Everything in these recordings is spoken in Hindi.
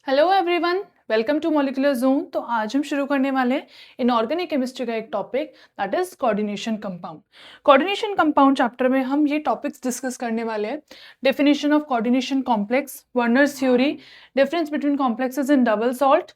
Hello everyone, welcome to molecular zone. तो आज हम शुरू करने वाले हैं इनऑर्गेनिक केमिस्ट्री का एक topic that is coordination compound. Coordination compound chapter में हम ये टॉपिक्स डिस्कस करने वाले हैं। Definition of coordination complex, Werner's theory, difference between complexes in double salt,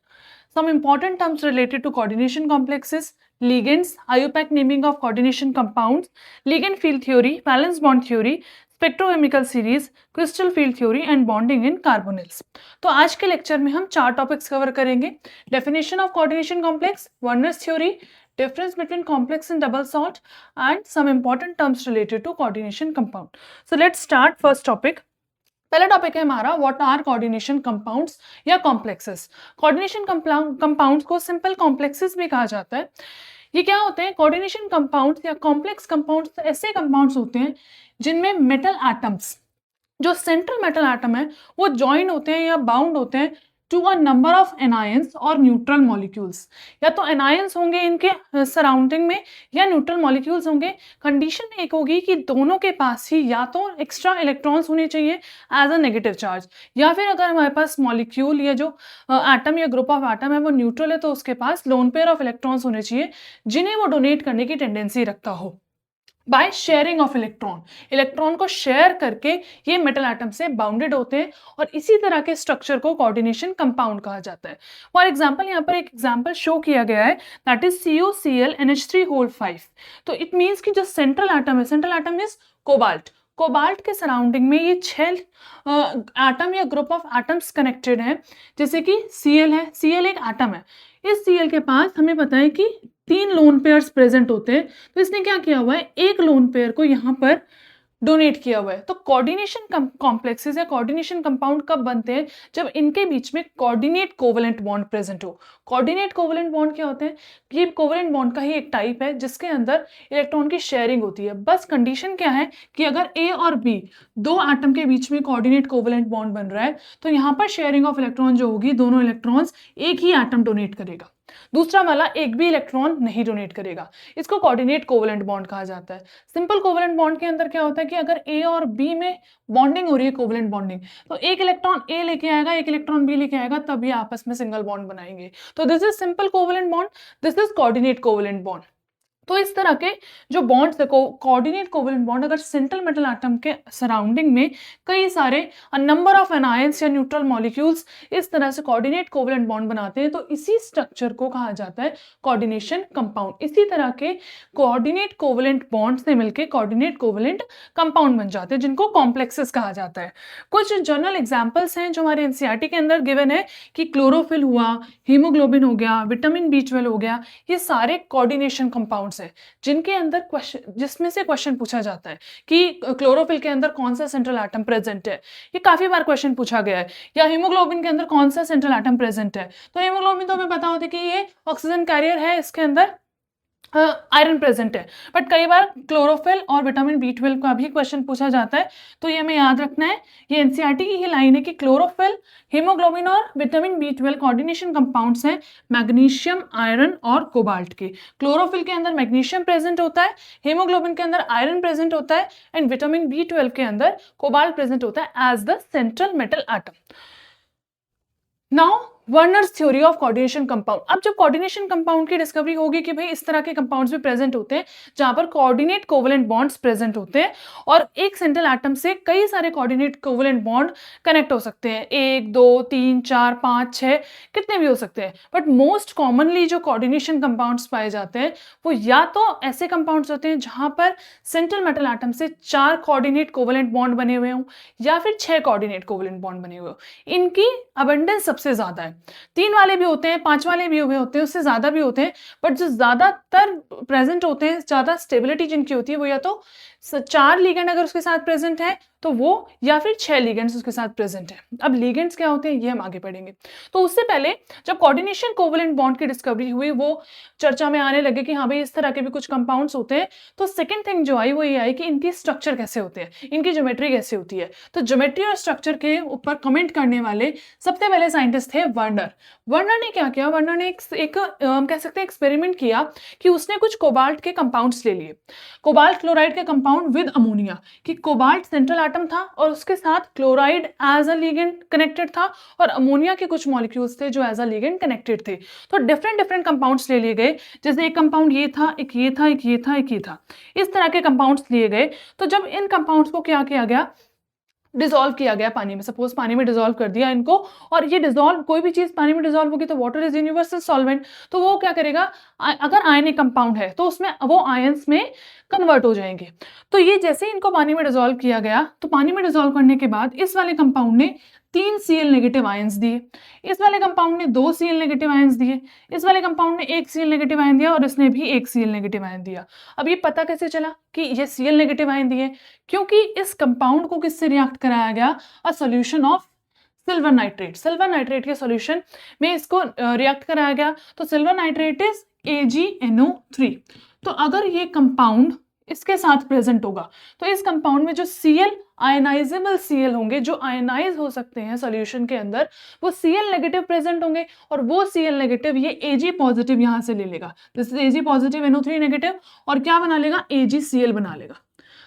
some important terms related to coordination complexes, ligands, IUPAC naming of coordination compounds, ligand field theory, valence bond theory, spectrochemical series, crystal field theory and bonding in carbonyls। तो आज के लेक्चर में हम चार टॉपिक्स कवर करेंगे। Definition of coordination complex, Werner's theory, difference between complex and double salt and some important terms related to coordination compound। So let's start first topic। पहला टॉपिक है हमारा व्हाट आर कोऑर्डिनेशन कंपाउंड्स या कॉम्प्लेक्सेस। कोऑर्डिनेशन कंपाउंड्स को सिंपल कॉम्प्लेक्सेस भी कहा जाता है। ये क्या होते हैं? कोऑर्डिनेशन कंपाउंड्स या कॉम्प्लेक्स कंपाउंड्स ऐसे कंपाउंड्स होते हैं जिनमें मेटल एटम्स, जो सेंट्रल मेटल एटम है, वो ज्वाइन होते हैं या बाउंड होते हैं to a number of anions और न्यूट्रल मॉलिक्यूल्स। या तो एनायंस होंगे इनके सराउंडिंग में या न्यूट्रल मॉलिक्यूल्स होंगे। कंडीशन एक होगी कि दोनों के पास ही या तो एक्स्ट्रा इलेक्ट्रॉन्स होने चाहिए एज अ नेगेटिव चार्ज, या फिर अगर हमारे पास मॉलिक्यूल या जो एटम या ग्रुप ऑफ एटम है वो न्यूट्रल है तो उसके पास लोन पेयर ऑफ इलेक्ट्रॉन्स होने चाहिए जिन्हें वो डोनेट करने की टेंडेंसी रखता हो by sharing of electron. Electron को शेयर करके ये मेटल एटम से बाउंडेड होते हैं और इसी तरह के स्ट्रक्चर को कोऑर्डिनेशन कंपाउंड कहा जाता है। फॉर एग्जांपल यहाँ पर एक एग्जांपल शो किया गया है दैट इज CuCl NH3 तो इट मींस कि जो सेंट्रल एटम है, central atom is cobalt. Cobalt के सराउंडिंग में ये 6 एटम या ग्रुप ऑफ एटम्स कनेक्टेड हैं। जैसे कि Cl है, Cl एक एटम है। इस Cl के पास हमें पता है कि 3 लोन पेयर्स प्रेजेंट होते हैं, तो इसने क्या किया हुआ है, एक लोन पेयर को यहाँ पर डोनेट किया हुआ है। तो कोऑर्डिनेशन कॉम्प्लेक्सेस या कोऑर्डिनेशन कंपाउंड कब बनते हैं? जब इनके बीच में कोऑर्डिनेट कोवेलेंट बॉन्ड प्रेजेंट हो। कोऑर्डिनेट कोवेलेंट बॉन्ड क्या होते हैं? ये कोवेलेंट बॉन्ड का ही एक टाइप है जिसके अंदर इलेक्ट्रॉन की शेयरिंग होती है। बस कंडीशन क्या है कि अगर ए और बी दो एटम के बीच में कोऑर्डिनेट कोवेलेंट बॉन्ड बन रहा है तो यहाँ पर शेयरिंग ऑफ इलेक्ट्रॉन जो होगी, दोनों इलेक्ट्रॉन्स एक ही एटम डोनेट करेगा, दूसरा वाला एक भी इलेक्ट्रॉन नहीं डोनेट करेगा। इसको कोऑर्डिनेट कोवेलेंट बॉन्ड कहा जाता है। सिंपल कोवेलेंट बॉन्ड के अंदर क्या होता है कि अगर ए और बी में बॉन्डिंग हो रही है, कोवेलेंट बॉन्डिंग, तो एक इलेक्ट्रॉन ए लेके आएगा, एक इलेक्ट्रॉन बी लेके आएगा, तब ये आपस में सिंगल बॉन्ड बनाएंगे। तो this is simple covalent bond, this is coordinate covalent bond. तो इस तरह के जो बॉन्ड्स है, कोऑर्डिनेट कोवेलेंट बॉन्ड, अगर सेंट्रल मेटल एटम के सराउंडिंग में कई सारे नंबर ऑफ एनायंस या न्यूट्रल मॉलिक्यूल्स इस तरह से कोऑर्डिनेट कोवेलेंट बॉन्ड बनाते हैं तो इसी स्ट्रक्चर को कहा जाता है कोऑर्डिनेशन कंपाउंड। इसी तरह के कोऑर्डिनेट कोवेलेंट बॉन्ड से मिलकर कोऑर्डिनेट कोवेलेंट कंपाउंड बन जाते हैं जिनको कॉम्प्लेक्सेस कहा जाता है। कुछ जनरल एग्जाम्पल्स हैं जो हमारे एनसीईआरटी के अंदर गिवन है कि क्लोरोफिल हुआ, हीमोग्लोबिन हो गया, विटामिन B12 हो गया, ये सारे कोऑर्डिनेशन कंपाउंड्स हैं जिनके अंदर क्वेश्चन, जिसमें से क्वेश्चन पूछा जाता है कि क्लोरोफिल के अंदर कौन सा सेंट्रल एटम प्रेजेंट है। ये काफी बार क्वेश्चन पूछा गया है। या हीमोग्लोबिन के अंदर कौन सा सेंट्रल एटम प्रेजेंट है, तो हीमोग्लोबिन तो हमें पता होता है कि ये ऑक्सीजन कैरियर है, इसके अंदर आयरन प्रेजेंट है। बट कई बार क्लोरोफिल और विटामिन B12 का भी क्वेश्चन पूछा जाता है, तो ये हमें याद रखना है। ये एनसीईआरटी की ही लाइन है कि क्लोरोफिल, हीमोग्लोबिन और विटामिन B12 कोऑर्डिनेशन कंपाउंड्स हैं मैग्नीशियम, आयरन और कोबाल्ट के। क्लोरोफिल के अंदर मैग्नीशियम प्रेजेंट होता है, हीमोग्लोबिन के अंदर आयरन प्रेजेंट होता है एंड विटामिन B12 के अंदर कोबाल्ट प्रेजेंट होता है as the central metal atom. Now Werner's theory of coordination compound. अब जब कोऑर्डिनेशन कंपाउंड की डिस्कवरी होगी कि भाई इस तरह के कंपाउंड्स भी प्रेजेंट होते हैं जहां पर कोऑर्डिनेट कोवेलेंट बॉन्ड्स प्रेजेंट होते हैं और एक सेंट्रल एटम से कई सारे कोऑर्डिनेट कोवेलेंट बॉन्ड कनेक्ट हो सकते हैं, 1 2 3 4 5 6 कितने भी हो सकते हैं। बट मोस्ट कॉमनली जो कोऑर्डिनेशन कंपाउंड्स पाए जाते हैं वो या तो ऐसे कंपाउंड्स होते हैं जहां पर सेंट्रल मेटल एटम से 4 कोऑर्डिनेट कोवेलेंट बॉन्ड बने हुए हों या फिर 6 कोऑर्डिनेट कोवेलेंट बॉन्ड बने हुए हों। इनकी अबंडेंस सबसे ज्यादा है। 3 वाले भी होते हैं, 5 वाले भी हुए होते हैं, उससे ज्यादा भी होते हैं, बट जो ज्यादातर प्रेजेंट होते हैं, ज्यादा स्टेबिलिटी जिनकी होती है वो या तो 4 लिगेंड अगर उसके साथ प्रेजेंट है तो वो, या फिर 6 लिगेंड्स उसके साथ प्रेजेंट है। अब लिगेंड्स क्या होते हैं ये हम आगे पढ़ेंगे। तो उससे पहले जब कोऑर्डिनेशन कोवेलेंट बॉन्ड की डिस्कवरी हुई, वो चर्चा में आने लगे कि हाँ भाई इस तरह के भी कुछ कंपाउंड्स होते हैं, तो सेकंड थिंग जो आई वो ये आई कि इनकी स्ट्रक्चर कैसे होते हैं, इनकी ज्योमेट्री कैसे होती है। तो ज्योमेट्री और स्ट्रक्चर के ऊपर कमेंट करने वाले सबसे पहले साइंटिस्ट थे वर्नर। वर्नर ने क्या किया, वर्नर ने एक हम कह सकते हैं एक्सपेरिमेंट किया कि उसने कुछ कोबाल्ट के कंपाउंड्स ले लिए। कोबाल्ट क्लोराइड के कंपाउंड कंपाउंड विद अमोनिया, कि कोबाल्ट सेंट्रल एटम था और उसके साथ chloride as a ligand connected था और अमोनिया के कुछ मॉलिक्यूल्स थे जो एज अ लिगेंड कनेक्टेड थे। तो डिफरेंट डिफरेंट कंपाउंड्स ले लिए गए, जैसे एक कंपाउंड ये था, एक ये था, एक ये था, एक ये था, इस तरह के कंपाउंड्स लिए गए। तो जब इन कंपाउंड्स को क्या किया गया, डिसॉल्व किया गया पानी में, सपोज पानी में डिसॉल्व कर दिया इनको, और ये डिसॉल्व, कोई भी चीज पानी में डिसॉल्व होगी तो वाटर इज यूनिवर्सल सॉल्वेंट, तो वो क्या करेगा, अगर आयनिक कंपाउंड है तो उसमें वो आयंस में कन्वर्ट हो जाएंगे। तो ये जैसे ही इनको पानी में डिसॉल्व किया गया, तो पानी में डिसॉल्व करने के बाद इस वाले कंपाउंड ने 3 Cl नेगेटिव आयंस दिए, इस वाले कंपाउंड ने 2 Cl नेगेटिव आयंस दिए, इस वाले कंपाउंड ने 1 Cl नेगेटिव आयन दिया और इसने भी 1 Cl नेगेटिव आयन दिया। अब ये पता कैसे चला कि ये Cl नेगेटिव आयन दिए, क्योंकि इस कंपाउंड को किससे रिएक्ट कराया गया, a solution of silver nitrate. Silver nitrate के सॉल्यूशन में इसको रिएक्ट कराया गया, तो सिल्वर नाइट्रेट इज AgNO3। तो अगर ये कंपाउंड इसके साथ प्रेजेंट होगा तो इस कंपाउंड में जो Cl आयनाइजेबल Cl होंगे, जो आयनाइज हो सकते हैं सॉल्यूशन के अंदर, वो Cl नेगेटिव प्रेजेंट होंगे और वो Cl नेगेटिव ये Ag पॉजिटिव यहां से ले लेगा, this is Ag positive NO3 negative, और क्या बना लेगा, AgCl बना लेगा।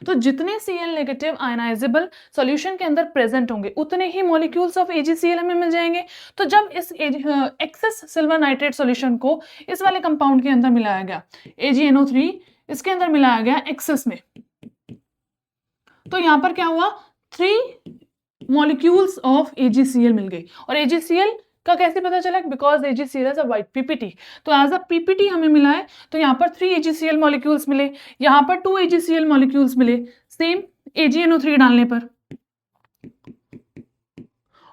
तो जितने Cl नेगेटिव आयनाइजेबल सॉल्यूशन के अंदर प्रेजेंट होंगे उतने ही मॉलिक्यूल्स ऑफ AgCl हमें मिल जाएंगे। तो जब इस एक्सेस सिल्वर नाइट्रेट सॉल्यूशन को इस वाले कंपाउंड के अंदर मिलाया गया, AgNO3 इसके अंदर मिलाया गया एक्सेस में, तो यहां पर क्या हुआ, 3 मॉलिक्यूल्स ऑफ AgCl मिल गई। और AgCl का कैसे पता चला, because AgCl as a white PPT, तो एज अ PPT हमें मिला है, तो यहाँ पर 3 AgCl मॉलिक्यूल्स मिले, यहाँ पर 2 AgCl मॉलिक्यूल्स मिले सेम AgNO3 डालने पर,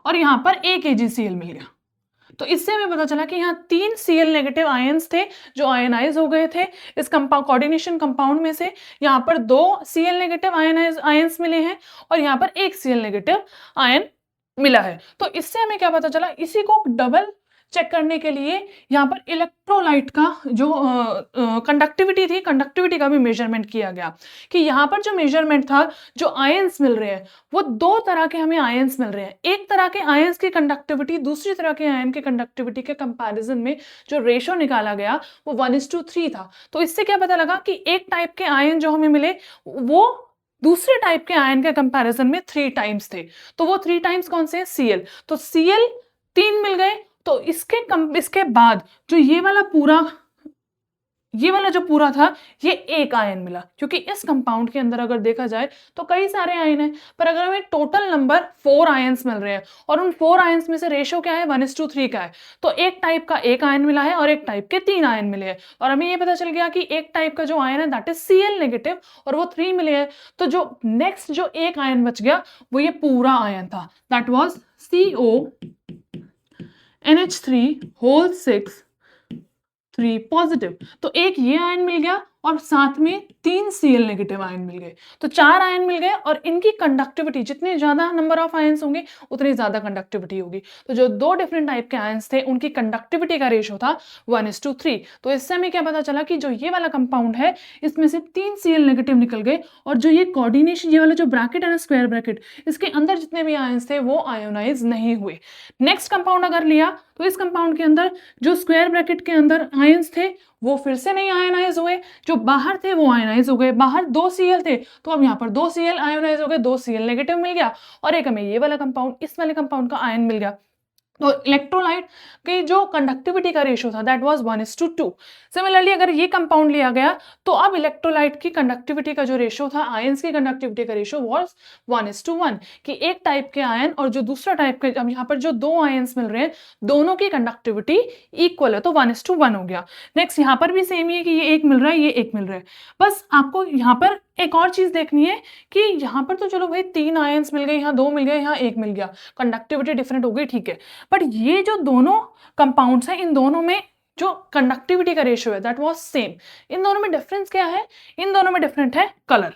और यहाँ पर 1 AgCl मिल गया। तो इससे हमें पता चला कि यहाँ 3 Cl नेगेटिव आयंस थे जो आयनाइज हो गए थे इस कंपाउंड कोऑर्डिनेशन कंपाउंड में से, यहाँ पर 2 Cl नेगेटिव आयंस मिले हैं और यहाँ पर 1 Cl नेगेटिव आयन मिला है। तो इससे हमें क्या पता चला, इसी को डबल चेक करने के लिए यहाँ पर इलेक्ट्रोलाइट का जो कंडक्टिविटी थी, कंडक्टिविटी का भी मेजरमेंट किया गया, कि यहाँ पर जो मेजरमेंट था, जो आयंस मिल रहे हैं वो 2 तरह के हमें आयंस मिल रहे हैं। एक तरह के आयंस की कंडक्टिविटी दूसरी तरह के आयन की कंडक्टिविटी के कंपैरिजन में जो रेशो निकाला गया वो 1:3 था। तो इससे क्या पता लगा कि एक टाइप के आयन जो हमें मिले वो दूसरे टाइप के आयन के कंपैरिजन में 3 टाइम्स थे। तो वो 3 टाइम्स कौन से हैं, Cl, तो Cl 3 मिल गए। तो इसके बाद जो ये वाला जो पूरा था ये 1 आयन मिला, क्योंकि इस कंपाउंड के अंदर अगर देखा जाए तो कई सारे आयन हैं, पर अगर हमें टोटल नंबर 4 आयंस मिल रहे हैं और उन 4 आयंस में से रेशो क्या है, 1:3 का है, तो एक टाइप का 1 आयन मिला है और एक टाइप के 3 आयन मिले हैं। और हमें ये पता चल गया कि एक टाइप का जो आयन है दैट इज Cl नेगेटिव और वो 3 मिले हैं। तो जो नेक्स्ट जो 1 आयन बच गया वो ये पूरा आयन था, दैट वाज CONH3 3 पॉजिटिव। तो एक ये आयन मिल गया और साथ में 3 Cl नेगेटिव आयन मिल गए, तो 4 आयन मिल गए और इनकी कंडक्टिविटी, जितने ज्यादा नंबर ऑफ आयंस होंगे उतनी ज्यादा कंडक्टिविटी होगी। तो जो 2 डिफरेंट टाइप के आयंस थे उनकी कंडक्टिविटी का रेशो था 1:3। तो इससे हमें क्या पता चला कि जो ये वाला कंपाउंड है इसमें से 3 Cl नेगेटिव निकल गए और जो ये कोऑर्डिनेशन, ये वाला जो ब्रैकेट है ना, स्क्वायर ब्रैकेट, इसके अंदर जितने भी आयंस थे वो आयोनाइज नहीं हुए। नेक्स्ट कंपाउंड अगर लिया तो इस कंपाउंड के अंदर जो स्क्वायर ब्रैकेट के अंदर आयंस थे वो फिर से नहीं आयोनाइज हुए, जो बाहर थे वो आयोनाइज हो गए। बाहर 2 Cl थे तो अब यहाँ पर 2 Cl आयोनाइज हो गए, 2 Cl नेगेटिव मिल गया और एक हमें ये वाला कंपाउंड, इस वाले कंपाउंड का आयन मिल गया। तो इलेक्ट्रोलाइट की जो कंडक्टिविटी का रेशो था दैट वाज 1:2। सिमिलरली अगर ये कंपाउंड लिया गया तो अब इलेक्ट्रोलाइट की कंडक्टिविटी का जो रेशो था, आयंस की कंडक्टिविटी का रेशो वाज 1:1, कि एक टाइप के आयन और जो दूसरा टाइप के, अब यहाँ पर जो 2 आयंस मिल रहे हैं दोनों की कंडक्टिविटी इक्वल है, तो 1:1 हो गया। नेक्स्ट यहाँ पर भी सेम ही है कि ये 1 मिल रहा है, ये 1 मिल रहा है। बस आपको यहाँ पर एक और चीज देखनी है कि यहाँ पर तो चलो भाई 3 आयंस मिल गए, यहाँ 2 मिल गए, यहाँ 1 मिल गया, कंडक्टिविटी डिफरेंट हो गई, ठीक है, बट ये जो दोनों कंपाउंड्स हैं इन दोनों में जो कंडक्टिविटी का रेशियो है दैट वाज सेम। इन दोनों में डिफरेंस क्या है, इन दोनों में डिफरेंट है कलर।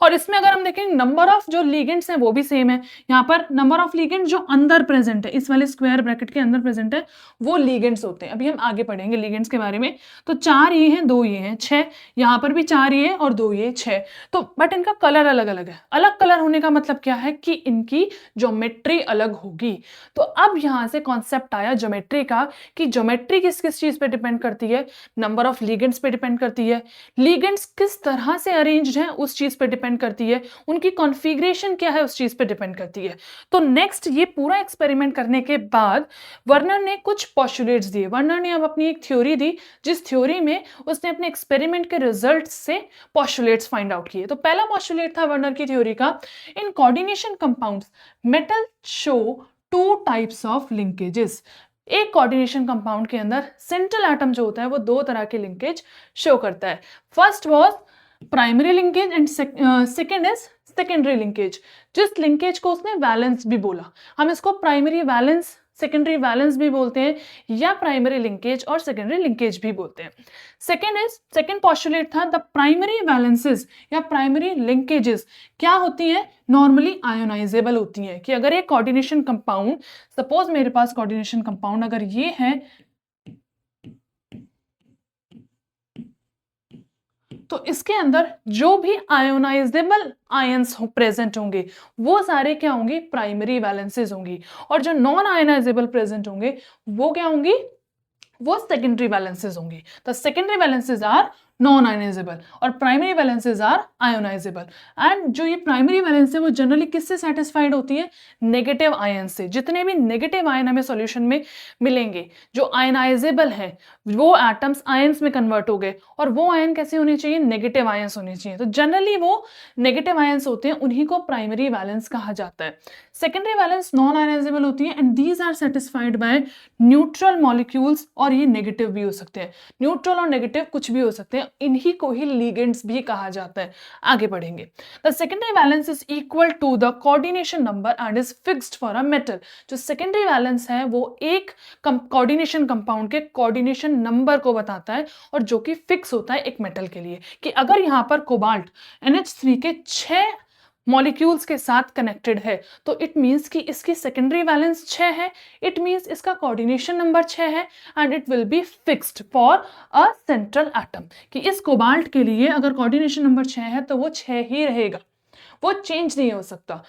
और इसमें अगर हम देखें नंबर ऑफ जो लिगेंड्स हैं वो भी सेम है। यहाँ पर नंबर ऑफ लिगेंड जो अंदर प्रेजेंट है, इस वाले स्क्वायर ब्रैकेट के अंदर प्रेजेंट है, वो लिगेंड्स होते हैं। अभी हम आगे पढ़ेंगे लिगेंड्स के बारे में। तो 4 ये हैं, 2 ये हैं, 6। यहाँ पर भी 4 ये और 2 ये 6। तो बट इनका कलर अलग अलग है। अलग कलर होने का मतलब क्या है कि इनकी ज्योमेट्री अलग होगी। तो अब यहाँ से कॉन्सेप्ट आया ज्योमेट्री का कि ज्योमेट्री किस किस चीज पे डिपेंड करती है, नंबर ऑफ लिगेंड्स पे डिपेंड करती है, लिगेंड्स किस तरह से अरेंज्ड हैं उस चीज पे डिपेंड करती है, उनकी कॉन्फ़िगरेशन क्या है उस चीज पे डिपेंड करती है। तो नेक्स्ट ये पूरा एक्सपेरिमेंट करने के बाद वर्नर ने कुछ पोस्टुलेट्स दिए। वर्नर ने अब अपनी एक थ्योरी दी, जिस थ्योरी में उसने अपने एक्सपेरिमेंट के रिजल्ट से पोस्टुलेट्स फाइंड आउट किए। तो पहला पोस्टुलेट था वर्नर की थ्योरी का, in coordination compounds metal show 2 types of linkages. एक कोऑर्डिनेशन कंपाउंड के अंदर सेंट्रल एटम जो होता है वो 2 तरह के लिंकेज शो करता है। First was primary linkage and second is secondary linkage. जिस लिंकेज को उसने वैलेंस भी बोला, हम इसको प्राइमरी वैलेंस, सेकेंडरी वैलेंस भी बोलते हैं, या प्राइमरी लिंकेज और सेकेंडरी लिंकेज भी बोलते हैं। सेकेंड पोस्टुलेट था द प्राइमरी वैलेंसेस या प्राइमरी लिंकेजेस क्या होती हैं, नॉर्मली आयोनाइजेबल होती हैं। कि अगर एक कोऑर्डिनेशन कंपाउंड, सपोज मेरे पास कोऑर्डिनेशन कंपाउंड अगर ये है, तो इसके अंदर जो भी आयोनाइजेबल आयंस प्रेजेंट होंगे वो सारे क्या होंगे, प्राइमरी वैलेंसेस होंगी। और जो नॉन आयोनाइजेबल प्रेजेंट होंगे वो क्या होंगी, वो सेकेंडरी वैलेंसेस होंगी। तो secondary valences are non ionisable और primary valences are ionisable. And जो ये प्राइमरी वैलेंस है वो जनरली किससे सेटिस्फाइड होती है, नेगेटिव आयन से। जितने भी नेगेटिव आयन हमें सॉल्यूशन में मिलेंगे जो आयनाइजेबल हैं, वो एटम्स आयंस में कन्वर्ट हो गए, और वो आयन कैसे होने चाहिए, नेगेटिव आयंस होने चाहिए। तो जनरली वो नेगेटिव आयंस होते हैं, उन्हीं को प्राइमरी वैलेंस कहा जाता है। सेकेंडरी वैलेंस नॉन आयनाइजेबल होती है and these are satisfied by neutral molecules, और ये नेगेटिव भी हो सकते हैं। न्यूट्रल और नेगेटिव कुछ भी हो सकते हैं, इन्हीं को ही लिगेंड्स भी कहा जाता है। आगे बढ़ेंगे। The secondary valence is equal to the coordination number and is fixed for a metal. जो सेकेंडरी वैलेंस है वो एक कोऑर्डिनेशन कंपाउंड के कोऑर्डिनेशन नंबर को बताता है, और जो कि फिक्स होता है एक मेटल के लिए। कि अगर यहाँ पर कोबाल्ट NH3 के 6 मॉलिक्यूल्स के साथ कनेक्टेड है तो इट मींस कि इसकी सेकेंडरी वैलेंस 6 है, इट मींस इसका कोऑर्डिनेशन नंबर 6 है, and it will be fixed for a central atom. कि इस कोबाल्ट के लिए अगर कोऑर्डिनेशन नंबर 6 है तो वो 6 ही रहेगा, वो चेंज नहीं हो सकता।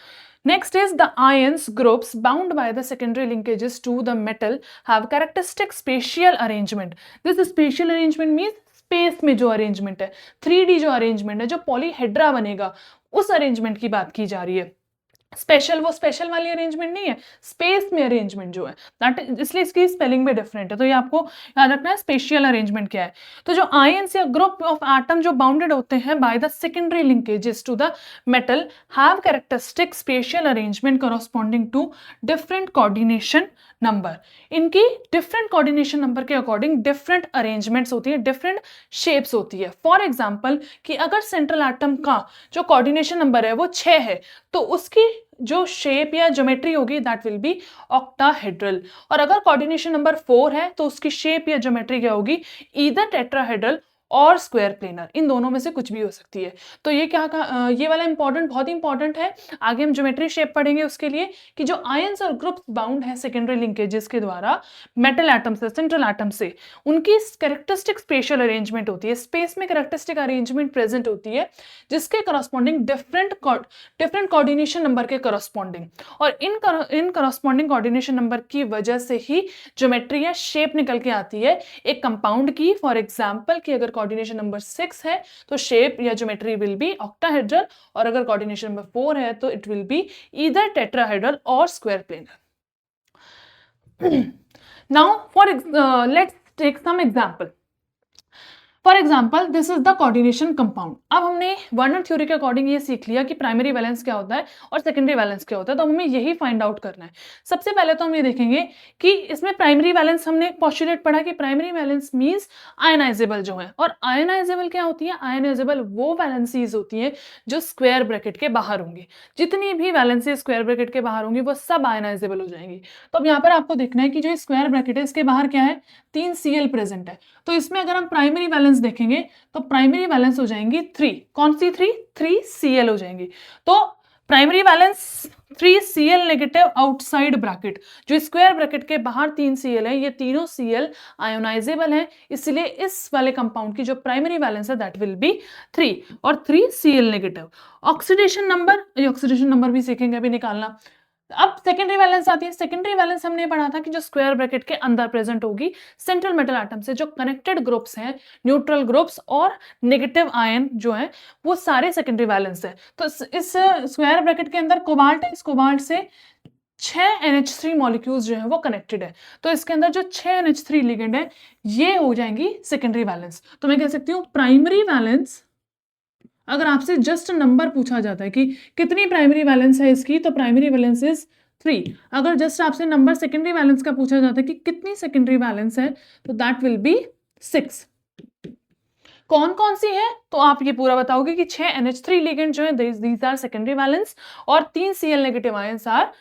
Next is the ions groups bound by the secondary linkages to the metal have characteristic spatial arrangement. This spatial arrangement means space में जो अरेंजमेंट है, 3D जो अरेंजमेंट है, जो पॉलीहेड्रा बनेगा, उस अरेंजमेंट की बात की जा रही है। स्पेशल, वो स्पेशल वाली अरेंजमेंट नहीं है, स्पेस में अरेंजमेंट जो है दैट, इसलिए इसकी स्पेलिंग में डिफरेंट है। तो ये आपको याद रखना है स्पेशियल अरेंजमेंट क्या है। तो जो आयंस या ग्रुप ऑफ एटम जो बाउंडेड होते हैं by the secondary linkages to the metal have characteristic spatial arrangement corresponding to different coordination number. इनकी डिफरेंट कोऑर्डिनेशन नंबर के अकॉर्डिंग डिफरेंट अरेंजमेंट्स होती है, डिफरेंट शेप्स होती है। फॉर एग्जाम्पल कि अगर सेंट्रल एटम का जो कोऑर्डिनेशन नंबर है वो 6 है तो उसकी जो शेप या ज्योमेट्री होगी दैट विल बी ऑक्टाहेड्रल। और अगर कोऑर्डिनेशन नंबर 4 है तो उसकी शेप या ज्योमेट्री क्या होगी, ईदर टेट्राहेड्रल और स्क्वायर प्लेनर, इन दोनों में से कुछ भी हो सकती है। तो ये क्या ये वाला इंपॉर्टेंट, बहुत इंपॉर्टेंट है। आगे हम ज्योमेट्री शेप पढ़ेंगे उसके लिए कि जो आयंस और ग्रुप्स बाउंड है सेकेंडरी लिंकेजेस के द्वारा मेटल एटम से, सेंट्रल एटम से, उनकी कैरेक्टरिस्टिक स्पेशल अरेंजमेंट होती है, स्पेस में कैरेक्टरिस्टिक अरेंजमेंट प्रेजेंट होती है जिसके करस्पॉन्डिंग डिफरेंट कोऑर्डिनेशन नंबर के करस्पॉन्डिंग, और इन करस्पॉन्डिंग कोऑर्डिनेशन नंबर की वजह से ही ज्योमेट्री या शेप निकल के आती है एक कंपाउंड की। फॉर एग्जाम्पल कि अगर कोऑर्डिनेशन नंबर 6 है तो शेप या ज्योमेट्री विल बी ऑक्टाहेड्रल, और अगर कोऑर्डिनेशन नंबर 4 है तो it will be either tetrahedral और square planar. Now let's take some example. For example this is the coordination compound. अब हमने वर्नर थ्योरी के अकॉर्डिंग ये सीख लिया कि प्राइमरी वैलेंस क्या होता है और सेकेंडरी वैलेंस क्या होता है, तो हमें यही फाइंड आउट करना है। सबसे पहले तो हम ये देखेंगे कि इसमें प्राइमरी वैलेंस, हमने पोस्टुलेट पढ़ा कि प्राइमरी वैलेंस मींस आयनाइजेबल जो है, और आयनाइजेबल क्या होती है, आयनाइजेबल वो वैलेंसीज होती हैं जो स्क्वायर ब्रैकेट के बाहर होंगी। जितनी भी वैलेंसीज स्क्वायर ब्रैकेट के बाहर होंगी वो सब आयनाइजेबल हो जाएंगी। तो अब यहाँ पर आपको देखना है कि जो स्क्वायर ब्रैकेट है इसके बाहर क्या है, 3 Cl प्रेजेंट है। तो इसमें अगर हम प्राइमरी वैलेंस वैलेंस देखेंगे तो प्राइमरी वैलेंस हो जाएंगी 3। कौन सी 3? 3Cl हो जाएंगी। तो primary valence 3Cl negative outside bracket, जो स्क्वायर ब्रैकेट के बाहर 3Cl है, ये तीनों Cl आयोनाइजेबल है, इसलिए इस वाले कंपाउंड की जो प्राइमरी वैलेंस है दैट विल बी 3 और 3Cl नेगेटिव। ऑक्सीडेशन नंबर भी सीखेंगे अभी निकालना। अब सेकेंडरी वैलेंस आती है। सेकेंडरी वैलेंस हमने पढ़ा था कि जो स्क्वायर ब्रैकेट के अंदर प्रेजेंट होगी सेंट्रल मेटल एटम से जो कनेक्टेड ग्रुप्स हैं, न्यूट्रल ग्रुप्स और नेगेटिव आयन जो है वो सारे सेकेंडरी वैलेंस है। तो इस स्क्वायर ब्रैकेट के अंदर कोबाल्ट है, इस कोबाल्ट से 6 NH3 मॉलिक्यूल्स जो है वो कनेक्टेड है। तो इसके अंदर जो 6 NH3 लिगेंड है ये हो जाएंगी सेकेंडरी वैलेंस। तो मैं कह सकती हूँ प्राइमरी वैलेंस, अगर आपसे जस्ट नंबर पूछा जाता है कि कितनी प्राइमरी वैलेंस है इसकी, तो प्राइमरी वैलेंस इज 3। अगर जस्ट आपसे नंबर सेकेंडरी वैलेंस का पूछा जाता है कि कितनी सेकेंडरी वैलेंस है, तो दैट विल बी 6। कौन कौन सी है तो आप ये पूरा बताओगे कि 6 NH3 लिगेंड जो है दीज आर सेकेंडरी वैलेंस और 3 Cl negative ions are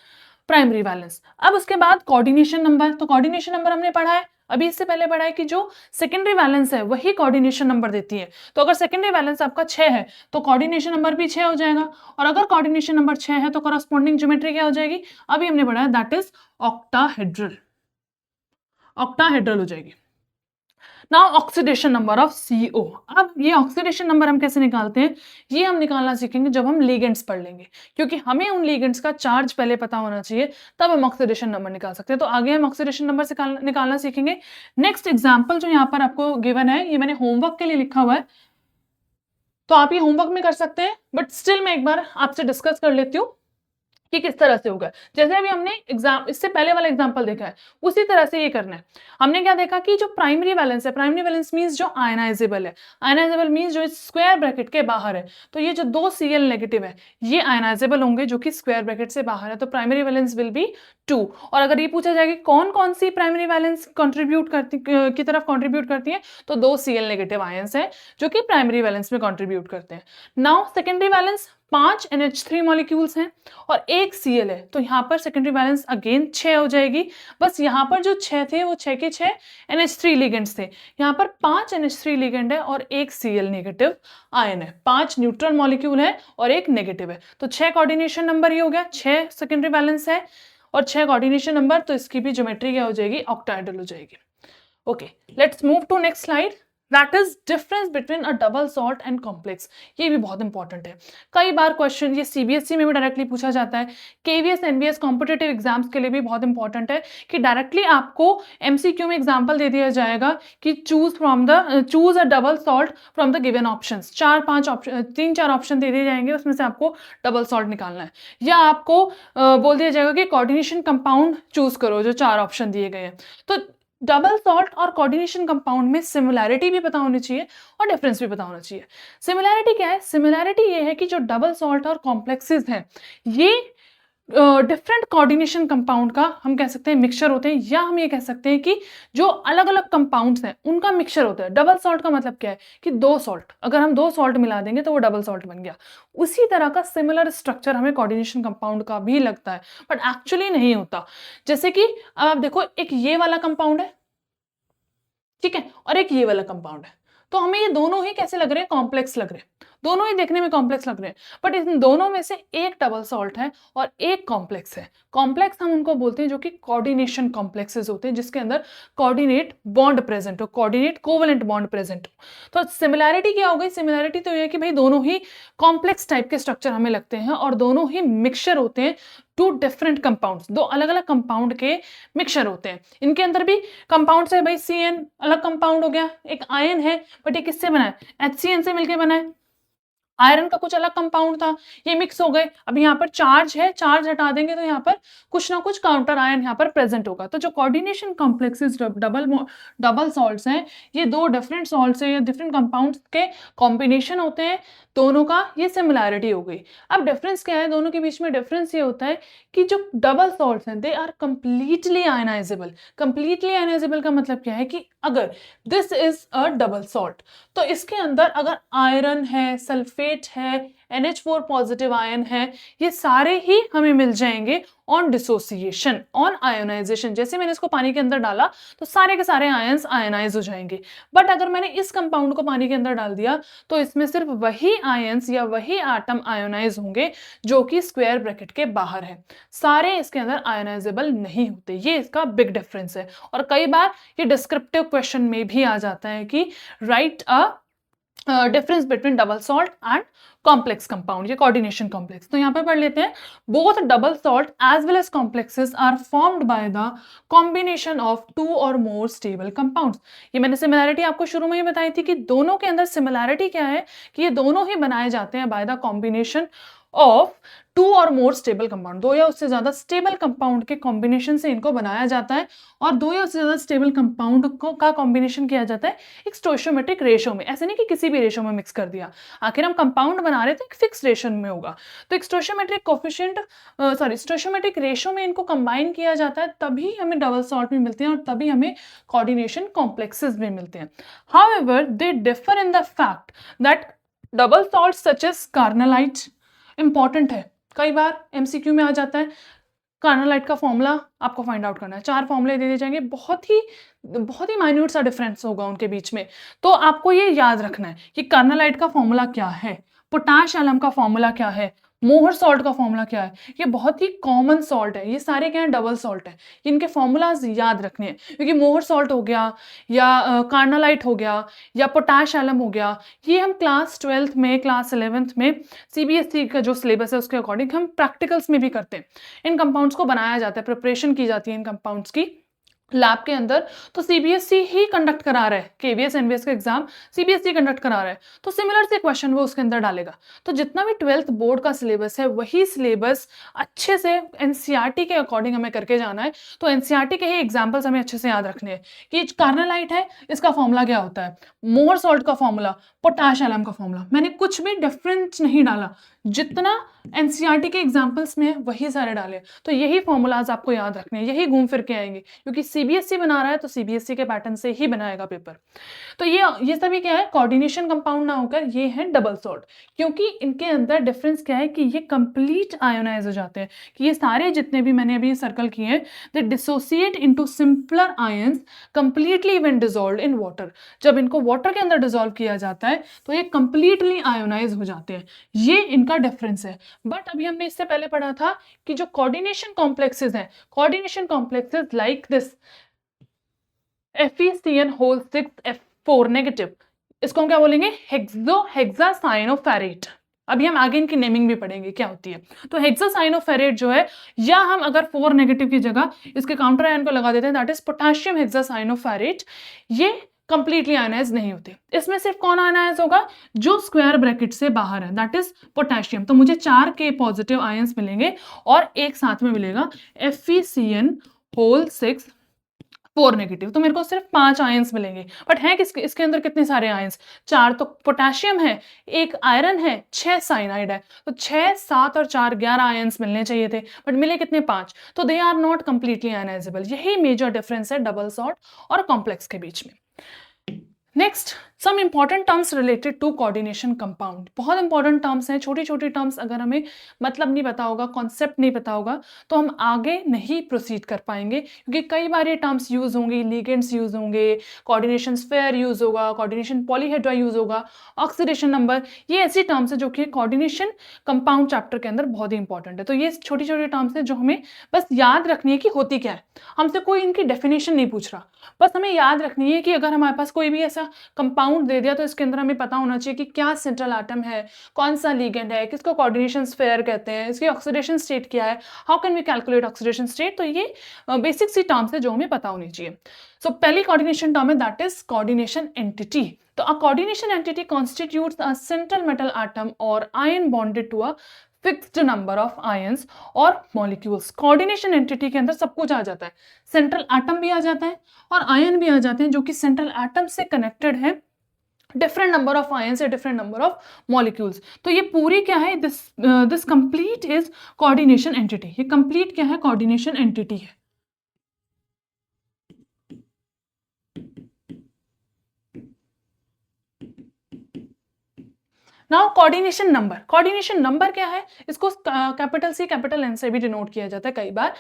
primary valence. अब उसके बाद कोऑर्डिनेशन नंबर, तो कोऑर्डिनेशन नंबर हमने पढ़ा है, अभी इससे पहले पढ़ा है कि जो सेकेंडरी वैलेंस है वही कोऑर्डिनेशन नंबर देती है। तो अगर सेकेंडरी वैलेंस आपका 6 है तो कोऑर्डिनेशन नंबर भी 6 हो जाएगा, और अगर कोऑर्डिनेशन नंबर 6 है तो कॉरस्पॉन्डिंग ज्योमेट्री क्या हो जाएगी, अभी हमने पढ़ा है दैट इज ऑक्टाहेड्रल। ऑक्टाहेड्रल हो जाएगी। Now oxidation number of CO। अब ये ऑक्सीडेशन नंबर हम कैसे निकालते हैं, ये हम निकालना सीखेंगे जब हम लिगेंड्स पढ़ लेंगे, क्योंकि हमें उन लिगेंड्स का चार्ज पहले पता होना चाहिए, तब हम ऑक्सीडेशन नंबर निकाल सकते हैं। तो आगे हम ऑक्सीडेशन नंबर निकालना सीखेंगे। नेक्स्ट एग्जाम्पल जो यहाँ पर आपको गिवन है, ये मैंने होमवर्क के लिए लिखा हुआ है, तो आप ये होमवर्क में कर सकते हैं, बट स्टिल मैं एक बार आपसे डिस्कस कर लेती हूँ कि किस तरह से होगा। जैसे अभी हमने इससे पहले वाला एग्जांपल देखा है, उसी तरह से ये करना है। हमने क्या देखा कि जो प्राइमरी वैलेंस है, प्राइमरी वैलेंस मींस जो आयनाइजेबल है, आयनाइजेबल मींस जो स्क्वायर ब्रैकेट के बाहर है। तो ये जो 2 Cl नेगेटिव है ये आयनाइजेबल होंगे जो कि स्क्वायर ब्रैकेट से बाहर है, तो प्राइमरी वैलेंस विल बी 2। और अगर ये पूछा जाए कि कौन कौन सी प्राइमरी वैलेंस कंट्रीब्यूट करती की तरफ कंट्रीब्यूट करती है, तो 2 Cl नेगेटिव आयंस है जो कि प्राइमरी वैलेंस में कंट्रीब्यूट करते हैं। Now secondary valence 5 NH3 molecules हैं और 1 Cl है, तो यहाँ पर सेकेंडरी वैलेंस अगेन 6 हो जाएगी। बस यहाँ पर जो 6 थे वो 6 के 6 NH3 लिगेंड्स थे, यहाँ पर 5 NH3 लिगेंड है और 1 Cl नेगेटिव आयन है, 5 न्यूट्रल मॉलिक्यूल है और 1 नेगेटिव है। तो 6 कोऑर्डिनेशन नंबर ही हो गया, 6 सेकेंडरी वैलेंस है और 6 कोऑर्डिनेशन नंबर, तो इसकी भी ज्योमेट्री क्या हो जाएगी, ऑक्टाहेड्रल हो जाएगी। Okay, let's move to next slide. That is difference between a double salt and complex. ये भी बहुत इंपॉर्टेंट है, कई बार क्वेश्चन ये CBSE में भी डायरेक्टली पूछा जाता है, KVS NVS कॉम्पिटेटिव एग्जाम्स के लिए भी बहुत इंपॉर्टेंट है कि डायरेक्टली आपको MCQ में एग्जाम्पल दे दिया जाएगा कि choose a double salt from the given options. 3-4 option दे दिए जाएंगे, उसमें से आपको डबल सॉल्ट निकालना है, या आपको बोल दिया जाएगा कि कोऑर्डिनेशन कंपाउंड चूज करो जो 4 ऑप्शन दिए गए हैं। तो डबल सॉल्ट और कोऑर्डिनेशन कंपाउंड में सिमिलैरिटी भी पता होनी चाहिए और डिफरेंस भी पता होना चाहिए। सिमिलैरिटी क्या है, सिमिलैरिटी ये है कि जो डबल सॉल्ट और कॉम्प्लेक्सेस हैं ये डिफरेंट कोऑर्डिनेशन कंपाउंड का हम कह सकते हैं मिक्सचर होते हैं, या हम ये कह सकते हैं कि जो अलग अलग कंपाउंड्स हैं उनका मिक्सचर होता है। डबल सॉल्ट का मतलब क्या है कि 2 सॉल्ट, अगर हम 2 सॉल्ट मिला देंगे तो वो डबल सॉल्ट बन गया। उसी तरह का सिमिलर स्ट्रक्चर हमें कोऑर्डिनेशन कंपाउंड का भी लगता है, बट एक्चुअली नहीं होता। जैसे कि अब आप देखो, एक ये वाला कंपाउंड है, ठीक है, और एक ये वाला कंपाउंड है, तो हमें ये दोनों ही कैसे लग रहे हैं, कॉम्प्लेक्स लग रहे हैं, दोनों ही देखने में कॉम्प्लेक्स लग रहे हैं, बट इन दोनों में से एक डबल सॉल्ट है और एक कॉम्प्लेक्स है। कॉम्प्लेक्स हम उनको बोलते हैं जो कि कोऑर्डिनेशन कॉम्प्लेक्सेस होते हैं, जिसके अंदर कोऑर्डिनेट बॉन्ड प्रेजेंट हो, कोऑर्डिनेट कोवेलेंट बॉन्ड प्रेजेंट हो। तो सिमिलैरिटी क्या हो गई, सिमिलैरिटी तो ये है कि भाई दोनों ही कॉम्प्लेक्स टाइप के स्ट्रक्चर हमें लगते हैं और दोनों ही मिक्सचर होते हैं, 2 डिफरेंट कंपाउंड्स, 2 अलग अलग कंपाउंड के मिक्सचर होते हैं। इनके अंदर भी कंपाउंड है भाई, CN अलग कंपाउंड हो गया, एक आयन है बट ये किससे बना है, HCN से मिलकर बना है। आयरन का कुछ अलग कंपाउंड था, ये मिक्स हो गए। अब यहाँ पर चार्ज है, चार्ज हटा देंगे तो यहाँ पर कुछ ना कुछ काउंटर आयन यहाँ पर प्रेजेंट होगा। तो जो कोऑर्डिनेशन कॉम्प्लेक्सेस डबल सॉल्ट्स हैं, ये 2 डिफरेंट सॉल्ट्स हैं या डिफरेंट कंपाउंड्स के कॉम्बिनेशन होते हैं, दोनों का ये सिमिलैरिटी हो गई। अब डिफरेंस क्या है, दोनों के बीच में डिफरेंस ये होता है कि जो डबल सॉल्ट्स हैं they are completely ionisable. Completely ionisable का मतलब क्या है कि अगर this is a double salt, तो इसके अंदर अगर आयरन है, सल्फेट है, NH4 पॉजिटिव आयन है, ये सारे ही हमें मिल जाएंगे ऑन डिसोसिएशन, ऑन आयोनाइजेशन। जैसे मैंने इसको पानी के अंदर डाला तो सारे के सारे आयंस आयनाइज हो जाएंगे। बट अगर मैंने इस कंपाउंड को पानी के अंदर डाल दिया तो इसमें सिर्फ वही आयंस या वही एटम आयोनाइज होंगे जो कि स्क्वायर ब्रैकेट के बाहर है, सारे इसके अंदर आयोनाइजेबल नहीं होते। ये इसका बिग डिफरेंस है। और कई बार ये डिस्क्रिप्टिव क्वेश्चन में भी आ जाता है कि write a difference between double salt and complex compound, ये कोऑर्डिनेशन कॉम्प्लेक्स। तो यहाँ पे पढ़ लेते हैं, both double salt as well as complexes are formed by the combination of two और मोर स्टेबल कंपाउंड्स। ये मैंने सिमिलैरिटी आपको शुरू में ही बताई थी कि दोनों के अंदर सिमिलैरिटी क्या है कि ये दोनों ही बनाए जाते हैं by the combination of two और मोर स्टेबल कंपाउंड, दो या उससे ज्यादा स्टेबल कंपाउंड के कॉम्बिनेशन से इनको बनाया जाता है। और दो या उससे ज्यादा स्टेबल कंपाउंड का कॉम्बिनेशन किया जाता है एक स्टोइशियोमेट्रिक रेशो में। ऐसे नहीं कि किसी भी रेशो में मिक्स कर दिया, आखिर हम कंपाउंड बना रहे तो एक फिक्स रेशो में होगा। तो एक स्टोइशियोमेट्रिक कोफिशिएंट स्टोइशियोमेट्रिक रेशो में इनको कंबाइन किया जाता है, तभी हमें डबल सॉल्ट भी मिलते हैं और तभी हमें कोऑर्डिनेशन कॉम्प्लेक्सेस भी मिलते हैं। However they differ in the fact that double salt such as carnallite, important है, कई बार एमसीक्यू में आ जाता है। कार्नलाइट का फॉर्मूला आपको फाइंड आउट करना है, 4 फॉर्मूले दे दिए जाएंगे, बहुत ही माइन्यूट सा डिफरेंस होगा उनके बीच में। तो आपको ये याद रखना है कि कार्नलाइट का फॉर्मूला क्या है, पोटाश एलम का फॉर्मूला क्या है, मोहर सॉल्ट का फॉर्मूला क्या है। ये बहुत ही कॉमन सॉल्ट है, ये सारे क्या है डबल सॉल्ट है, इनके फॉर्मूलाज याद रखने हैं। क्योंकि मोहर सॉल्ट हो गया या कार्नलाइट हो गया या पोटाश एलम हो गया, ये हम क्लास 12th में, क्लास 11th में CBSE का जो सिलेबस है उसके अकॉर्डिंग हम प्रैक्टिकल्स में भी करते हैं। इन कंपाउंड्स को बनाया जाता है, प्रिपरेशन की जाती है इन कंपाउंड्स की लैब के अंदर। तो CBSE ही कंडक्ट करा रहा है, KVS NVS का एग्जाम CBSE कंडक्ट करा रहा है, तो सिमिलर से क्वेश्चन वो उसके अंदर डालेगा। तो जितना भी 12th बोर्ड का सिलेबस है वही सिलेबस अच्छे से NCERT के अकॉर्डिंग हमें करके जाना है। तो NCERT के ही एग्जाम्पल्स हमें अच्छे से याद रखने हैं कि कार्नलाइट है, इसका फॉर्मूला क्या होता है, मोहर सॉल्ट का फॉर्मूला, पोटाश एलम का फॉर्मूला। मैंने कुछ भी डिफरेंट नहीं डाला, जितना NCERT के एग्जाम्पल्स में है वही सारे डाले। तो यही फॉर्मूलाज आपको याद रखने हैं, यही घूम फिर के आएंगे, क्योंकि CBSE बना रहा है तो CBSE के पैटर्न से ही बनाएगा पेपर। तो ये सभी क्या है, कोऑर्डिनेशन कंपाउंड ना होकर ये है डबल सॉल्ट। क्योंकि इनके अंदर डिफरेंस क्या है कि ये कंप्लीट आयोनाइज हो जाते हैं, कि ये सारे जितने भी मैंने अभी सर्कल किए हैं they dissociate into simpler ions completely when dissolved in water. जब इनको वाटर के अंदर डिसॉल्व किया जाता है तो ये कंप्लीटली आयोनाइज हो जाते हैं, ये इनका डिफरेंस है। बट अभी हमने इससे पहले पढ़ा था कि जो कोऑर्डिनेशन कॉम्प्लेक्सेस हैं, coordination complexes like this FeCN whole 6F4 negative, इसको हम क्या बोलेंगे, हेक्सासाइनोफेरेट। अभी हम आगे इनकी नेमिंग भी पढ़ेंगे क्या होती है। तो हेक्सासाइनोफेरेट जो है, या हम अगर 4 नेगेटिव की जगह इसके काउंटर आयन को लगा देते हैं, दैट इज पोटेशियम हेक्सासाइनोफेरेट, ये कंप्लीटली आयनाइज नहीं होते। इसमें सिर्फ कौन आयनाइज होगा, जो स्क्वायर ब्रैकेट से बाहर है, दैट इज पोटेशियम। तो मुझे 4 के पॉजिटिव आयंस मिलेंगे और एक साथ में मिलेगा FeCN होल 6 4 नेगेटिव, तो मेरे को सिर्फ 5 आयंस मिलेंगे। बट है किसके, इसके अंदर कितने सारे आयंस, 4 तो पोटेशियम है, एक आयरन है, 6 साइनाइड है। तो 6 7 और 4 11 आयंस मिलने चाहिए थे, बट मिले कितने, 5। तो they are not completely ionisable. यही मेजर डिफरेंस है डबल सॉल्ट और कॉम्प्लेक्स के बीच में। Next, some important terms related to coordination compound. बहुत इंपॉर्टेंट टर्म्स हैं, छोटी छोटी टर्म्स, अगर हमें मतलब नहीं पता होगा, कॉन्सेप्ट नहीं पता होगा तो हम आगे नहीं प्रोसीड कर पाएंगे। क्योंकि कई बार ये टर्म्स यूज होंगे, लिगेंड्स यूज होंगे, कोऑर्डिनेशन स्फेयर यूज होगा, कोऑर्डिनेशन पॉलीहेड्रा यूज होगा, ऑक्सीडेशन नंबर, ये ऐसी टर्म्स है जो कि कोऑर्डिनेशन कंपाउंड चैप्टर के अंदर बहुत ही इंपॉर्टेंट है। तो ये छोटी छोटी टर्म्स है जो हमें बस याद रखनी है कि होती क्या है। हमसे कोई इनकी डेफिनेशन नहीं पूछ रहा, बस हमें याद रखनी है कि अगर हमारे पास कोई भी ऐसा कंपाउंड दे दिया तो इसके अंदर हमें पता होना चाहिए कि क्या सेंट्रल एटम है, कौन सा लिगेंड है, किसको कोऑर्डिनेशन स्फेयर कहते हैं, इसकी ऑक्सीडेशन स्टेट क्या है, how can we calculate oxidation state. तो ये बेसिक सी टर्म्स है जो हमें पता होनी चाहिए। सो पहली कोऑर्डिनेशन टर्म है दैट इज कोऑर्डिनेशन एंटिटी। तो a coordination entity constitutes a central metal atom और ion bonded to a fixed number of ions और मॉलिक्यूल्स। कोऑर्डिनेशन एंटिटी के अंदर सब कुछ आ जाता है, सेंट्रल एटम भी आ जाता है और आयन भी आ जाते हैं जो कि सेंट्रल एटम से कनेक्टेड है, डिफरेंट नंबर ऑफ आयंस या डिफरेंट नंबर ऑफ मॉलिक्यूल्स। तो ये पूरी क्या है, this complete is coordination entity. ये कंप्लीट क्या है, कोऑर्डिनेशन एंटिटी है। नाउ कोऑर्डिनेशन नंबर क्या है, इसको कैपिटल सी कैपिटल एन से भी डिनोट किया जाता है कई बार।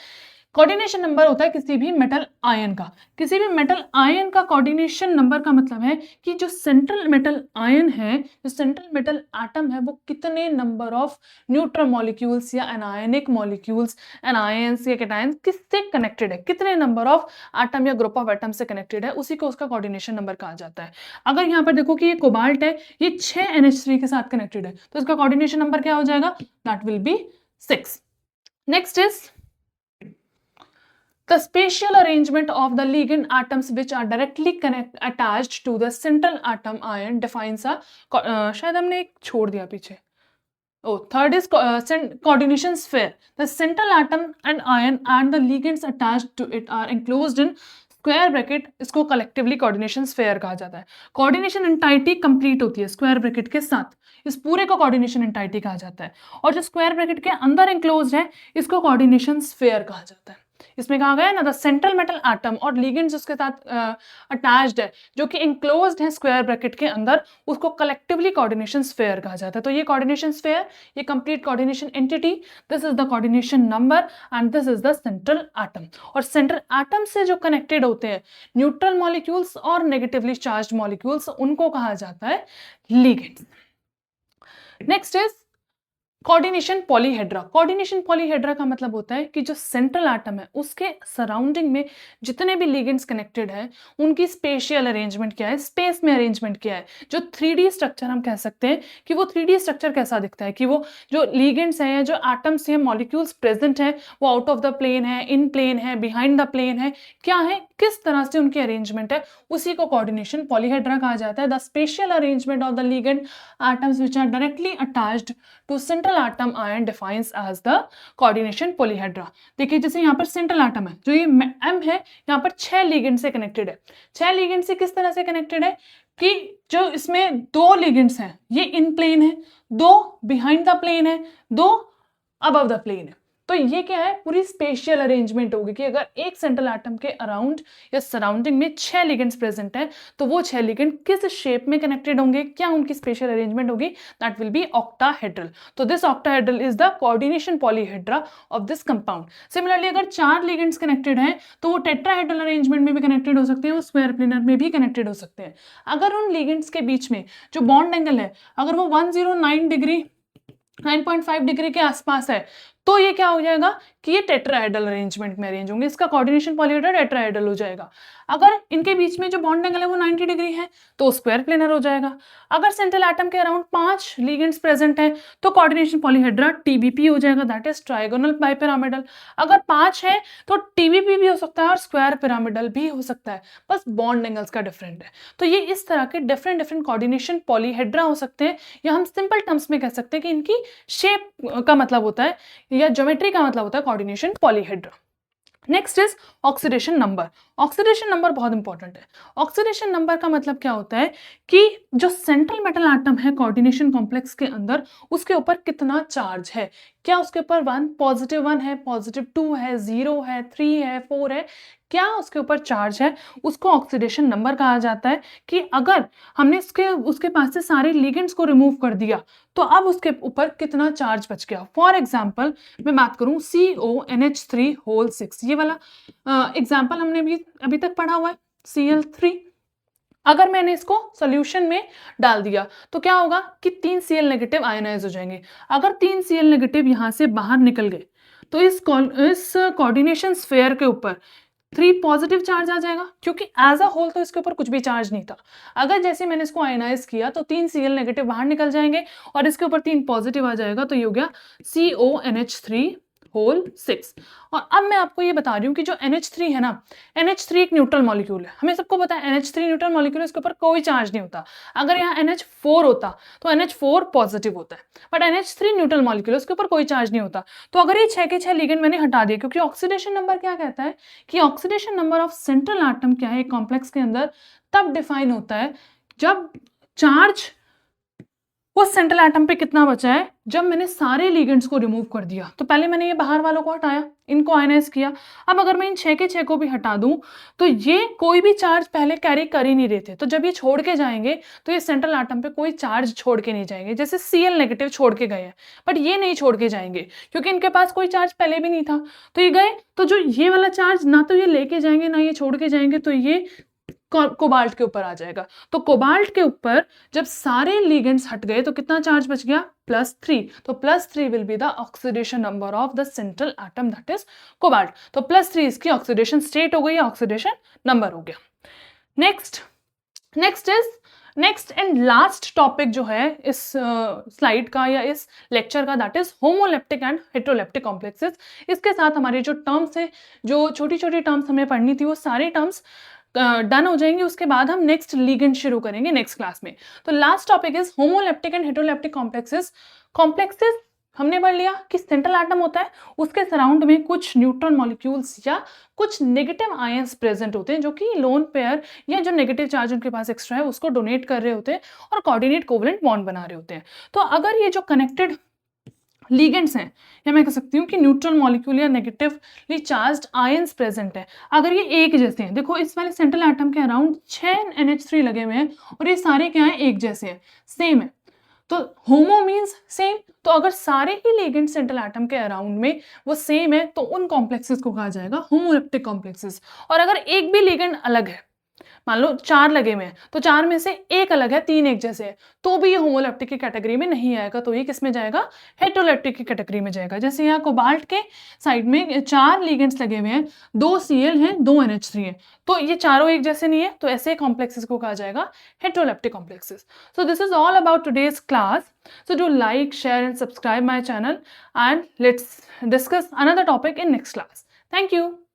कोऑर्डिनेशन नंबर होता है किसी भी मेटल आयन का, किसी भी मेटल आयन का कोऑर्डिनेशन नंबर का मतलब है कि जो सेंट्रल मेटल आयन है, जो सेंट्रल मेटल एटम है, वो कितने नंबर ऑफ न्यूट्रल मॉलिक्यूल्स या एनायनिक मॉलिक्यूल्स, एनायंस या कैटायंस किससे कनेक्टेड है, कितने नंबर ऑफ एटम या ग्रुप ऑफ एटम से कनेक्टेड है, उसी को उसका कोऑर्डिनेशन नंबर कहा जाता है। अगर यहाँ पर देखो कि ये कोबाल्ट है, ये 6 NH3 के साथ कनेक्टेड है, तो इसका कोऑर्डिनेशन नंबर क्या हो जाएगा, that will be 6। Next is the spatial arrangement of the ligand atoms which are directly attached to the central atom ion defines a शायद हमने एक छोड़ दिया पीछे। Third is coordination sphere. The central atom and ion and the ligands attached to it are enclosed in square bracket, इसको कलेक्टिवली कोऑर्डिनेशन स्फेयर कहा जाता है। कोऑर्डिनेशन एंटाइटी कंप्लीट होती है स्क्वायर ब्रैकेट के साथ, इस पूरे को कोऑर्डिनेशन एंटाइटी कहा जाता है। और जो स्क्वायर ब्रैकेट के अंदर एंक्लोज्ड है, इसको कोऑर्डिनेशन स्फेयर कहा जाता है। इसमें कहा गया ना, द सेंट्रल मेटल एटम और लिगेंड्स उसके साथ अटैच्ड है, जो कि इंक्लोज्ड है स्क्वायर ब्रैकेट के अंदर, उसको कलेक्टिवली कोऑर्डिनेशन स्फेयर कहा जाता है। तो ये कोऑर्डिनेशन स्फेयर, ये complete coordination entity, this is the coordination number and this is the central atom. और सेंट्रल एटम से जो कनेक्टेड होते हैं न्यूट्रल मॉलिक्यूल्स और नेगेटिवली चार्ज्ड मॉलिक्यूल्स, उनको कहा जाता है ligands. Next is coordination polyhedra. Coordination polyhedra का मतलब होता है कि जो सेंट्रल एटम है उसके सराउंडिंग में जितने भी लिगेंड्स कनेक्टेड है, उनकी स्पेशियल अरेंजमेंट क्या है, स्पेस में अरेंजमेंट क्या है। जो 3D स्ट्रक्चर हम कह सकते हैं कि वो 3D स्ट्रक्चर कैसा दिखता है, कि वो जो लिगेंड्स हैं, जो एटम्स हैं, मॉलिक्यूल्स प्रेजेंट हैं, वो आउट ऑफ द प्लेन है, इन प्लेन है, बिहाइंड द प्लेन है, क्या है, किस तरह से उनकी अरेंजमेंट है, उसी को कोऑर्डिनेशन पॉलीहेड्रा कहा जाता है। The spatial arrangement of the ligand atoms which are directly attached to central atom ion defines as the coordination polyhedra. देखिए जैसे यहाँ पर सेंट्रल एटम है, जो ये M है, यहाँ पर 6 लिगेंड से कनेक्टेड है। 6 लिगेंड से किस तरह से कनेक्टेड है कि जो इसमें 2 लिगेंड्स हैं, ये इन प्लेन है, 2 बिहाइंड द प्लेन है, 2 अबव द प्लेन है। तो ये क्या है, पूरी स्पेशियल अरेंजमेंट होगी कि अगर एक सेंट्रल एटम के अराउंड या सराउंडिंग में 6 लिगेंड्स प्रेजेंट हैं, तो वो 6 लिगेंड किस शेप में कनेक्टेड होंगे, क्या उनकी स्पेशियल अरेंजमेंट होगी, दैट विल बी ऑक्टाहेड्रल। तो this octahedral is the coordination polyhedra of this compound. Similarly अगर 4 लिगेंड्स कनेक्टेड हैं, तो वो टेट्राहेड्रल अरेंजमेंट में भी कनेक्टेड हो सकते हैं, वो स्क्वायर प्लेनर में भी कनेक्टेड हो सकते हैं। अगर उन लिगेंड्स के बीच में जो बॉन्ड एंगल है, अगर वो 109 डिग्री 9.5 डिग्री के आसपास है, तो ये क्या हो जाएगा कि ये टेट्राहेड्रल अरेंजमेंट में अरेंज होंगे, इसका कोऑर्डिनेशन पॉलीहेड्रा टेट्राहेड्रल हो जाएगा। अगर इनके बीच में जो बॉन्ड एंगल है वो 90 डिग्री है, तो स्क्वायर प्लेनर हो जाएगा। अगर सेंट्रल एटम के अराउंड 5 लिगेंड्स प्रेजेंट हैं, तो कोऑर्डिनेशन पॉलीहेड्रा TBP हो जाएगा, दैट इज ट्रायगोनल बाइपिरामिडल। अगर 5 है तो TBP भी हो सकता है और स्क्वायर पिरामिडल भी हो सकता है, बस बॉन्ड एंगल्स का डिफरेंट है। तो ये इस तरह के डिफरेंट डिफरेंट कोऑर्डिनेशन पॉलीहेड्रा हो सकते हैं, या हम सिंपल टर्म्स में कह सकते हैं कि इनकी शेप का मतलब होता है या ज्योमेट्री का मतलब होता है coordination polyhedra. Next is oxidation number. Oxidation number बहुत इंपॉर्टेंट है। ऑक्सीडेशन नंबर का मतलब क्या होता है कि जो सेंट्रल मेटल एटम है कोऑर्डिनेशन कॉम्प्लेक्स के अंदर, उसके ऊपर कितना चार्ज है, क्या उसके ऊपर +1 है, +2 है, 0 है, 3 है, 4 है, क्या उसके ऊपर चार्ज है, उसको ऑक्सीडेशन नंबर कहा जाता है। कि अगर हमने उसके पास से सारे लिगेंड्स को रिमूव कर दिया, तो अब उसके ऊपर कितना चार्ज बच गया। फॉर एग्जाम्पल मैं बात करूं CONH3 6, ये वाला एग्जाम्पल हमने भी अभी तक पढ़ा हुआ है, Cl3। अगर मैंने इसको सॉल्यूशन में डाल दिया तो क्या होगा कि 3 Cl नेगेटिव आयनाइज हो जाएंगे। अगर 3 Cl नेगेटिव यहाँ से बाहर निकल गए, तो इस कोऑर्डिनेशन स्फेयर के ऊपर 3 पॉजिटिव चार्ज आ जाएगा, क्योंकि एज अ होल तो इसके ऊपर कुछ भी चार्ज नहीं था। अगर जैसे मैंने इसको आयनाइज किया तो 3 Cl नेगेटिव बाहर निकल जाएंगे और इसके ऊपर 3 पॉजिटिव आ जाएगा, तो ये हो गया CONH3 6। और अब मैं आपको ये बता रही हूँ कि जो NH3 है ना, NH3 एक न्यूट्रल मॉलिक्यूल है, हमें सबको पता है NH3 न्यूट्रल मॉलिक्यूल है, इसके ऊपर कोई चार्ज नहीं होता। अगर यहाँ NH4 होता तो NH4 पॉजिटिव होता है, बट NH3 न्यूट्रल मॉलिक्यूल है, उसके ऊपर कोई चार्ज नहीं होता। तो अगर ये 6 के 6 लिगेंड मैंने हटा दिया, क्योंकि ऑक्सीडेशन नंबर क्या कहता है कि oxidation number of central atom क्या है कॉम्प्लेक्स के अंदर, तब डिफाइन होता है जब चार्ज उस सेंट्रल एटम पे कितना बचा है, जब मैंने सारे लिगेंड्स को रिमूव कर दिया। तो पहले मैंने ये बाहर वालों को हटाया, इनको आयनाइज किया। अब अगर मैं इन 6 के 6 को भी हटा दूं तो ये कोई भी चार्ज पहले कैरी कर ही नहीं रहे थे, तो जब ये छोड़ के जाएंगे तो ये सेंट्रल एटम पे कोई चार्ज छोड़ के नहीं जाएंगे। जैसे Cl नेगेटिव छोड़ के गए हैं, बट ये नहीं छोड़ के जाएंगे क्योंकि इनके पास कोई चार्ज पहले भी नहीं था। तो ये गए, तो जो ये वाला चार्ज ना तो ये लेके जाएंगे ना ये छोड़ के जाएंगे, तो ये कोबाल्ट के ऊपर आ जाएगा। तो कोबाल्ट के ऊपर जब सारे लिगेंड्स हट गए तो कितना चार्ज बच गया? +3। तो +3 will be the oxidation number of the central atom that is cobalt. तो +3 इसकी ऑक्सीडेशन स्टेट हो गई या ऑक्सीडेशन नंबर हो गया। नेक्स्ट एंड लास्ट टॉपिक जो है इस स्लाइड का या इस लेक्चर का, that is homoleptic and heteroleptic complexes. इसके साथ हमारे जो टर्म्स है, जो छोटी छोटी टर्म्स हमें पढ़नी थी, वो सारी टर्म्स डन हो जाएंगे। उसके बाद हम नेक्स्ट लिगेंड शुरू करेंगे नेक्स्ट क्लास में। तो last topic is homoleptic and heteroleptic complexes. Complexes हमने पढ़ लिया कि सेंट्रल एटम होता है, उसके सराउंड में कुछ न्यूट्रॉन मॉलिक्यूल्स या कुछ नेगेटिव आयंस प्रेजेंट होते हैं जो कि लोन पेयर या जो नेगेटिव चार्ज उनके पास एक्स्ट्रा है उसको डोनेट कर रहे होते हैं और कोऑर्डिनेट कोवलेंट बॉन्ड बना रहे होते हैं। तो अगर ये जो कनेक्टेड लिगेंड्स हैं, या मैं कह सकती हूँ कि न्यूट्रल मॉलिक्यूल या नेगेटिवली चार्ज्ड आयंस प्रेजेंट है, अगर ये एक जैसे हैं, देखो इस वाले सेंट्रल एटम के अराउंड 6 NH3 लगे हुए हैं और ये सारे क्या हैं? एक जैसे हैं, सेम है। तो होमो मीन्स सेम, तो अगर सारे ही लिगेंड सेंट्रल एटम के अराउंड में वो सेम है तो उन कॉम्प्लेक्सेस को कहा जाएगा होमोलेप्टिक कॉम्प्लेक्सेस। और अगर एक भी लिगेंड अलग है, मान लो 4 लगे हुए हैं, तो 4 में से एक अलग है, 3 एक जैसे हैं, तो भी ये होमोलेप्टिक की कैटेगरी में नहीं आएगा, तो ये किस में जाएगा? हेटेरोलेप्टिक की कैटेगरी में जाएगा। जैसे यहाँ कोबाल्ट के साइड में 4 लिगेंड्स लगे हुए हैं, 2 Cl हैं, 2 NH3 हैं, तो ये चारों एक जैसे नहीं है, तो ऐसे कॉम्प्लेक्सेस को कहा जाएगा heteroleptic complexes. So this is all about today's class. So do like, share and subscribe my channel, and let's discuss another topic in next class. Thank you.